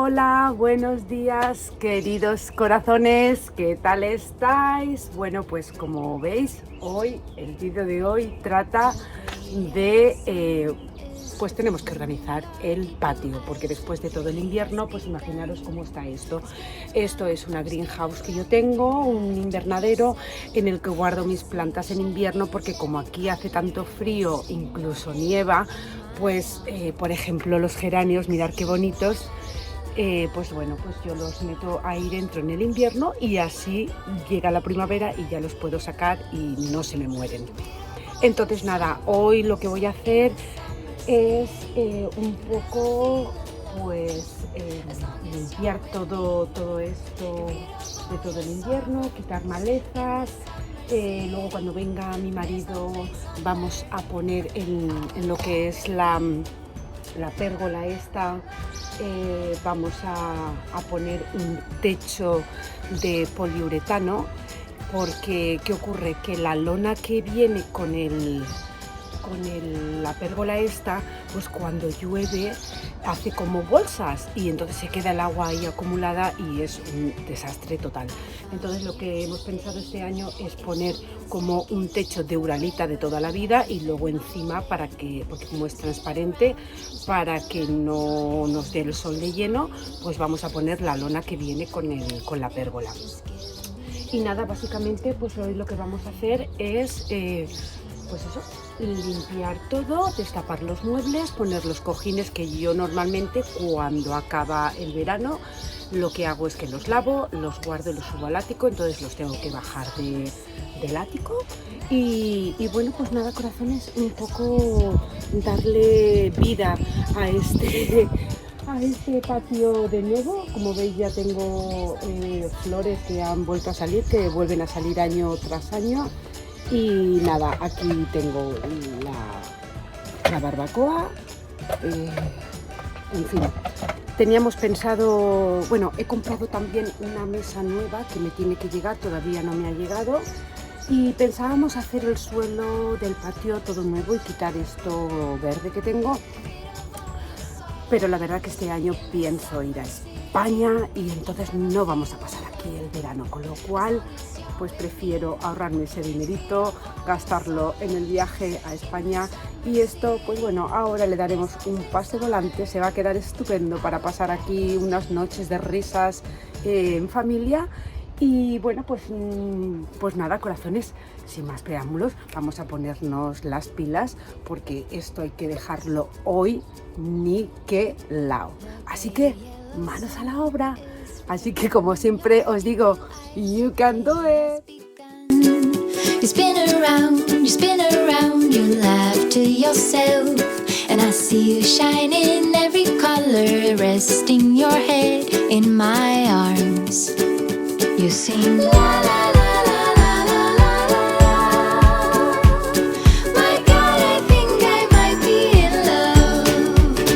Hola, buenos días queridos corazones, ¿qué tal estáis? Bueno, pues como veis, el vídeo de hoy trata de, pues tenemos que organizar el patio, porque después de todo el invierno, pues imaginaros cómo está esto. Esto es una greenhouse que yo tengo, un invernadero en el que guardo mis plantas en invierno, porque como aquí hace tanto frío, incluso nieva, pues por ejemplo los geranios, mirad qué bonitos. Pues bueno, pues yo los meto ahí dentro en el invierno y así llega la primavera y ya los puedo sacar y no se me mueren. Entonces nada, hoy lo que voy a hacer es un poco pues limpiar todo esto de todo el invierno, quitar malezas. Luego cuando venga mi marido vamos a poner en lo que es la pérgola esta, vamos a poner un techo de poliuretano, porque ¿qué ocurre? Que la lona que viene con la pérgola esta, pues cuando llueve hace como bolsas y entonces se queda el agua ahí acumulada y es un desastre total. Entonces lo que hemos pensado este año es poner como un techo de uralita de toda la vida y luego encima, porque como es transparente, para que no nos dé el sol de lleno, pues vamos a poner la lona que viene con la pérgola. Y nada, básicamente pues hoy lo que vamos a hacer es pues eso, limpiar todo, destapar los muebles, poner los cojines, que yo normalmente cuando acaba el verano lo que hago es que los lavo, los guardo y los subo al ático, entonces los tengo que bajar del ático. Y bueno, pues nada, corazones, un poco darle vida a este patio de nuevo. Como veis, ya tengo flores que han vuelto a salir, que vuelven a salir año tras año. Y nada, aquí tengo la barbacoa, en fin. Teníamos pensado, bueno, he comprado también una mesa nueva que me tiene que llegar, todavía no me ha llegado. Y pensábamos hacer el suelo del patio todo nuevo y quitar esto verde que tengo. Pero la verdad que este año pienso ir a España y entonces no vamos a pasar aquí el verano, con lo cual pues prefiero ahorrarme ese dinerito, gastarlo en el viaje a España. Y esto, pues bueno, ahora le daremos un pase volante, se va a quedar estupendo para pasar aquí unas noches de risas en familia. Y bueno, pues nada, corazones, sin más preámbulos, vamos a ponernos las pilas, porque esto hay que dejarlo hoy niquelao. Así que manos a la obra. Así que como siempre os digo, you can do it. You spin around, you laugh to yourself, and I see you shine in every color, resting your head in my arms. You sing la la la la la la la la. My God, I think I might be in love.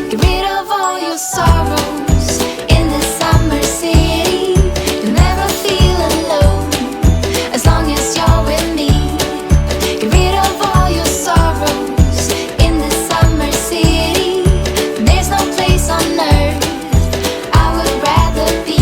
Get rid of all your sorrows in the summer city. You'll never feel alone as long as you're with me. Get rid of all your sorrows in the summer city. There's no place on earth I would rather be.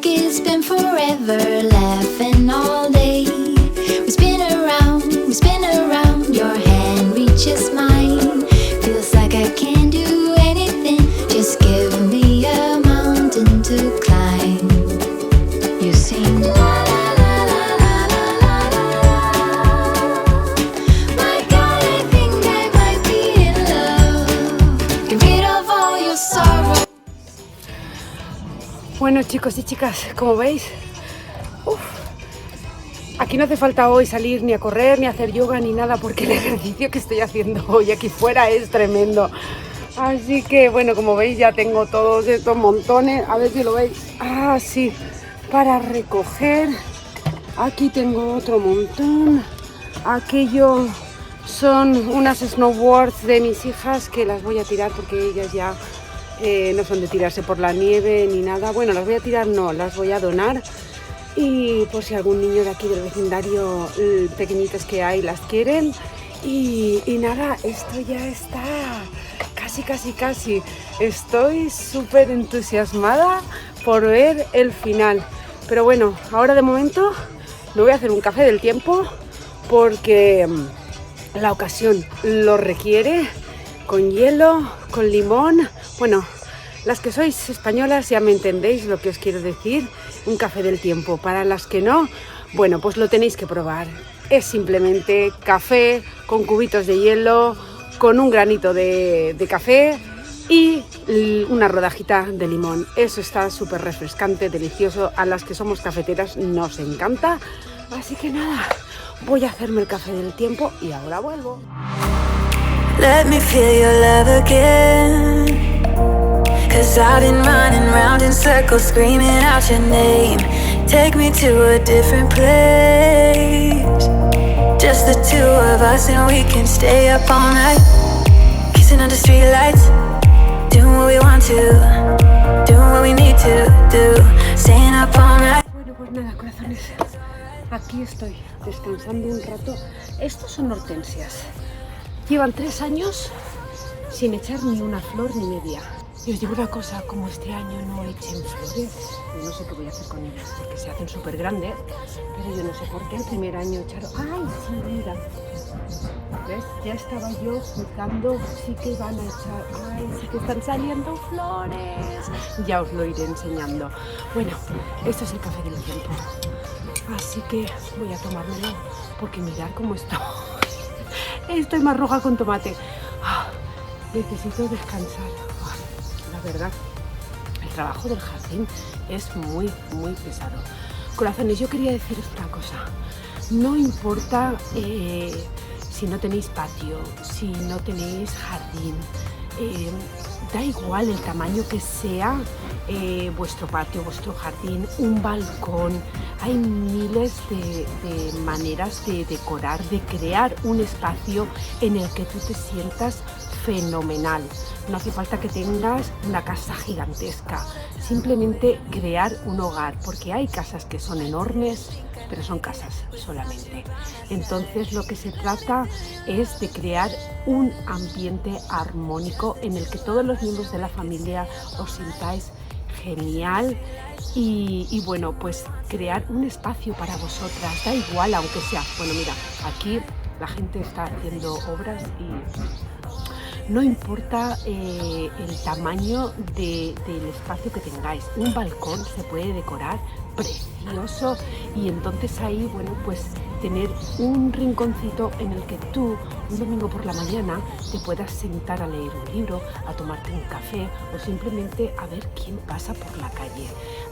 It's been forever, laughing all day. We spin around, your hand reaches mine. Feels like I can't do anything, just give me a mountain to climb. You sing la la la la la la la. My God, I think I might be in love. Get rid of all your sorrow. Bueno, chicos y chicas, como veis, aquí no hace falta hoy salir ni a correr, ni a hacer yoga, ni nada, porque el ejercicio que estoy haciendo hoy aquí fuera es tremendo. Así que, bueno, como veis, ya tengo todos estos montones, a ver si lo veis, sí, para recoger. Aquí tengo otro montón. Aquello son unas snowboards de mis hijas que las voy a tirar porque ellas ya no son de tirarse por la nieve ni nada. Bueno, las voy a tirar, no, las voy a donar. Y por si algún niño de aquí del vecindario, pequeñitos que hay, las quieren. Y nada, esto ya está casi. Estoy súper entusiasmada por ver el final. Pero bueno, ahora de momento me voy a hacer un café del tiempo porque la ocasión lo requiere, con hielo, con limón. Bueno, las que sois españolas ya me entendéis lo que os quiero decir, un café del tiempo. Para las que no, bueno, pues lo tenéis que probar. Es simplemente café con cubitos de hielo, con un granito de café y una rodajita de limón. Eso está súper refrescante, delicioso. A las que somos cafeteras nos encanta. Así que nada, voy a hacerme el café del tiempo y ahora vuelvo. Let me feel your love again, 'cause I've been running round in circles screaming out your name. Take me to a different place, just the two of us and we can stay up all night, kissing under streetlights, doing what we want to, doing what we need to do, staying up all night. Bueno, pues nada, corazones, aquí estoy descansando un rato. Estos son hortensias. Llevan 3 años sin echar ni una flor ni media. Y os digo una cosa, como este año no echen flores, yo no sé qué voy a hacer con ellas, porque se hacen súper grandes, pero yo no sé por qué el primer año echaron... ¡Ay, sí, mira! ¿Ves? Ya estaba yo juzgando, sí que van a echar... ¡Ay, sí que están saliendo flores! Ya os lo iré enseñando. Bueno, esto es el café del tiempo. Así que voy a tomármelo, porque mirad cómo estoy. Estoy más roja con tomate. Necesito descansar. La verdad, el trabajo del jardín es muy pesado. Corazones, yo quería deciros una cosa. No importa si no tenéis patio, si no tenéis jardín, da igual el tamaño que sea vuestro patio, vuestro jardín, un balcón. Hay miles de maneras de decorar, de crear un espacio en el que tú te sientas fenomenal. No hace falta que tengas una casa gigantesca, simplemente crear un hogar, porque hay casas que son enormes, pero son casas solamente. Entonces lo que se trata es de crear un ambiente armónico en el que todos los miembros de la familia os sintáis genial y bueno, pues crear un espacio para vosotras, da igual aunque sea, bueno mira, aquí la gente está haciendo obras y no importa el tamaño del espacio que tengáis, un balcón se puede decorar precioso y entonces ahí, bueno, pues tener un rinconcito en el que tú, un domingo por la mañana, te puedas sentar a leer un libro, a tomarte un café o simplemente a ver quién pasa por la calle,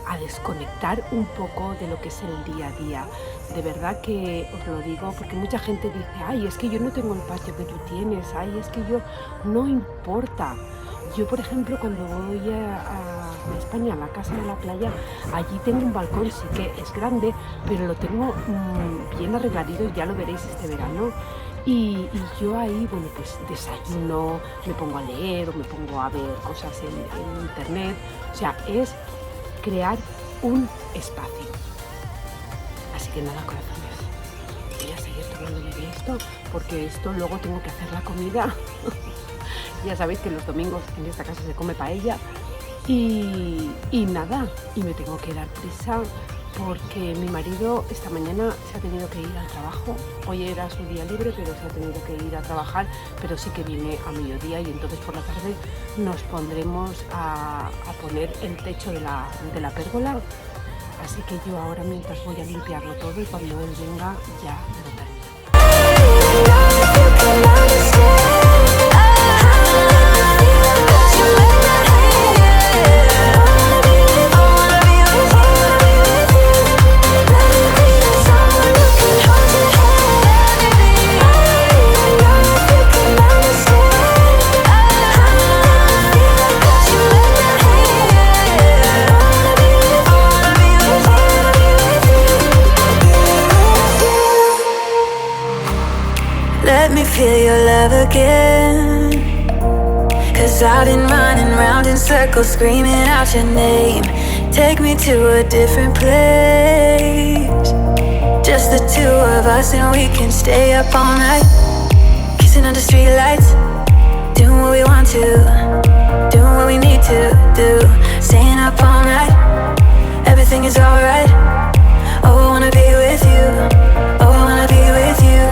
a desconectar un poco de lo que es el día a día. De verdad que os lo digo porque mucha gente dice, ay, es que yo no tengo el patio que tú tienes, ay, es que yo, no importa. Yo, por ejemplo, cuando voy a España, a la casa de la playa, allí tengo un balcón, sí que es grande, pero lo tengo bien arregladito, ya lo veréis este verano. Y yo ahí, bueno, pues desayuno, me pongo a leer o me pongo a ver cosas en internet. O sea, es crear un espacio. Así que nada, corazones, voy a seguir tomándome de esto, porque esto luego tengo que hacer la comida. Ya sabéis que los domingos en esta casa se come paella y nada, y me tengo que dar prisa porque mi marido esta mañana se ha tenido que ir al trabajo. Hoy era su día libre, pero se ha tenido que ir a trabajar, pero sí que viene a mediodía y entonces por la tarde nos pondremos a poner el techo de la pérgola. Así que yo ahora mientras voy a limpiarlo todo y cuando él venga ya lo termino. feel your love again. 'Cause I've been running round in circles, screaming out your name. Take me to a different place. Just the two of us and we can stay up all night, kissing under streetlights, doing what we want to, doing what we need to do, staying up all night. Everything is alright. Oh, I wanna be with you. Oh, I wanna be with you.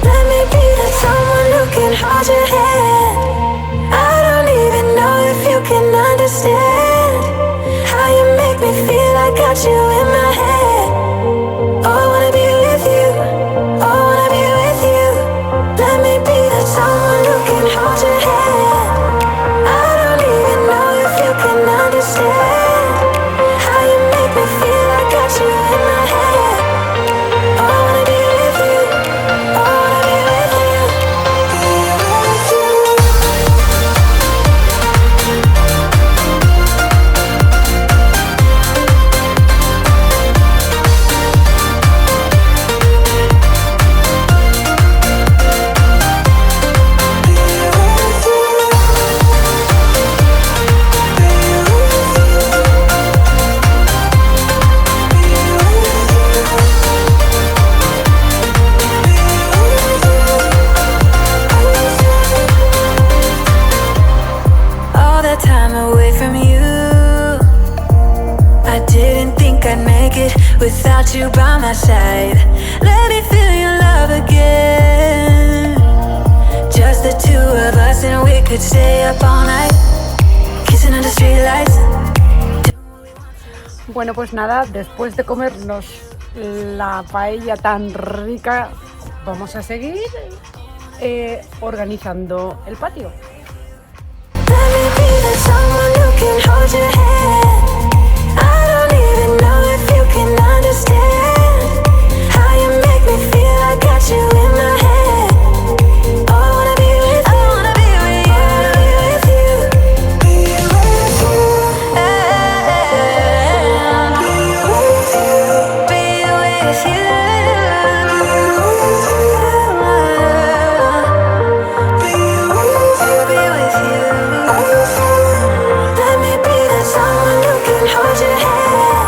Let me be that someone who can hold your hand. I don't even know if you can understand how you make me feel. I got you in my head. Oh, I wanna be with you. Oh, I wanna be with you. Let me be that someone who can hold your hand. I don't even know if you can understand how you make me feel. I got you in my head. Oh, I wanna be with you. Oh, I wanna be with you. Be with you. All that time away from you, I didn't think I'd make it without you by my side. Let me feel your love again. Just the two of us and we could stay up all night, kissing under streetlights. Bueno, pues nada, después de comernos la paella tan rica, vamos a seguir organizando el patio. Let me be that someone who can hold your hand. I don't even know if you can understand how you make me feel. I got you in my head. Oh, I wanna be with you. I wanna be with you. I wanna be with you. Be with you. Be with you. Be with you. Let me be that someone who can hold your hand.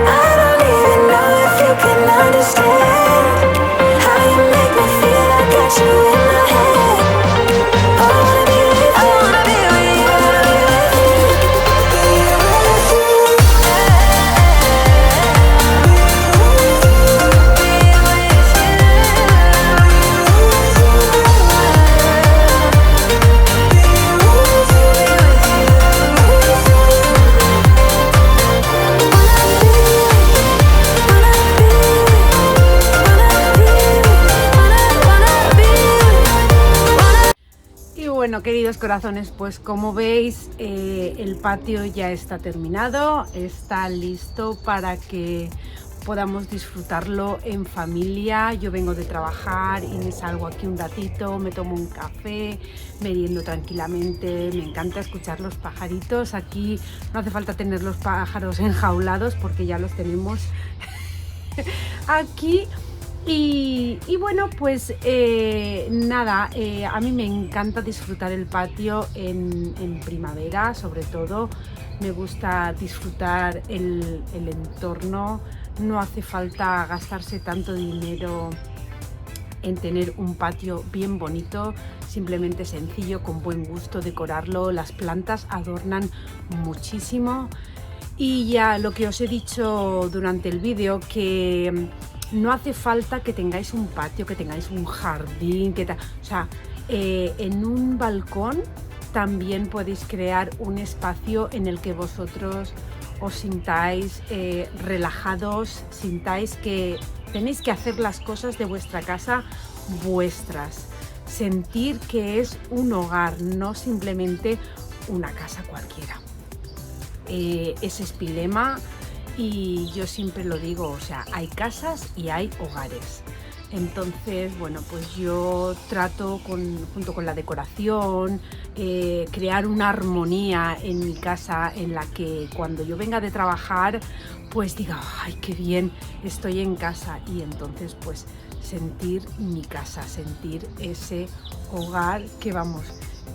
I don't even know if you can understand how you make me feel. I got you in my head. Oh, I wanna be with you. I wanna be with you. I wanna be with you. Be with you. Y bueno, queridos corazones, pues como veis, el patio ya está terminado, está listo para que podamos disfrutarlo en familia. Yo vengo de trabajar y me salgo aquí un ratito, me tomo un café, meriendo tranquilamente. Me encanta escuchar los pajaritos. Aquí no hace falta tener los pájaros enjaulados porque ya los tenemos aquí. Y bueno, pues nada, a mí me encanta disfrutar el patio en primavera, sobre todo. Me gusta disfrutar el entorno. No hace falta gastarse tanto dinero en tener un patio bien bonito, simplemente sencillo, con buen gusto, decorarlo. Las plantas adornan muchísimo. Y ya lo que os he dicho durante el vídeo, que no hace falta que tengáis un patio, que tengáis un jardín, o sea, en un balcón también podéis crear un espacio en el que vosotros os sintáis relajados, sintáis que tenéis que hacer las cosas de vuestra casa vuestras, sentir que es un hogar, no simplemente una casa cualquiera. Ese es mi lema y yo siempre lo digo, o sea, hay casas y hay hogares. Entonces, bueno, pues yo trato junto con la decoración, crear una armonía en mi casa en la que cuando yo venga de trabajar, pues diga, ay, qué bien, estoy en casa. Y entonces, pues sentir mi casa, sentir ese hogar que vamos,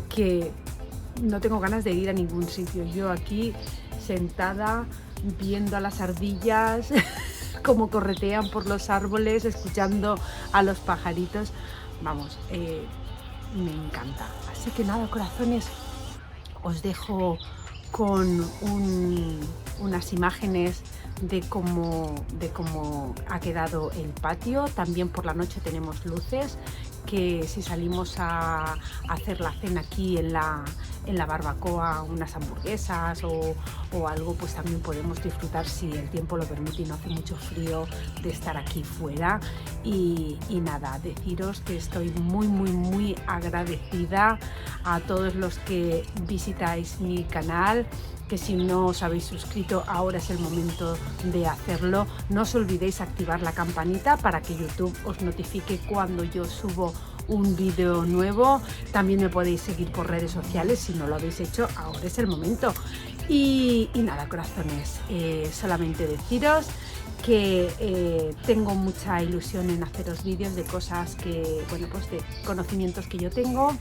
que no tengo ganas de ir a ningún sitio. Yo aquí sentada viendo a las ardillas como corretean por los árboles, escuchando a los pajaritos, vamos, me encanta. Así que nada, corazones, os dejo con unas imágenes de cómo ha quedado el patio. También por la noche tenemos luces, que si salimos a hacer la cena aquí en la barbacoa, unas hamburguesas o algo, pues también podemos disfrutar, si el tiempo lo permite y no hace mucho frío, de estar aquí fuera. Y nada, deciros que estoy muy agradecida a todos los que visitáis mi canal, que si no os habéis suscrito, ahora es el momento de hacerlo. No os olvidéis activar la campanita para que YouTube os notifique cuando yo subo un vídeo nuevo. También me podéis seguir por redes sociales si no lo habéis hecho, ahora es el momento. Y nada, corazones, solamente deciros que tengo mucha ilusión en haceros vídeos de cosas que, bueno, pues de conocimientos que yo tengo,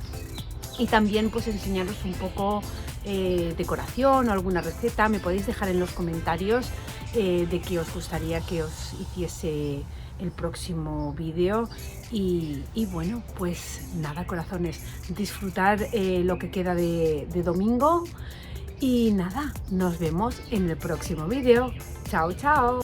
y también pues enseñaros un poco decoración o alguna receta. Me podéis dejar en los comentarios de qué os gustaría que os hiciese el próximo vídeo. Y bueno, pues nada, corazones, disfrutar lo que queda de domingo. Y nada, nos vemos en el próximo vídeo. Chao, chao.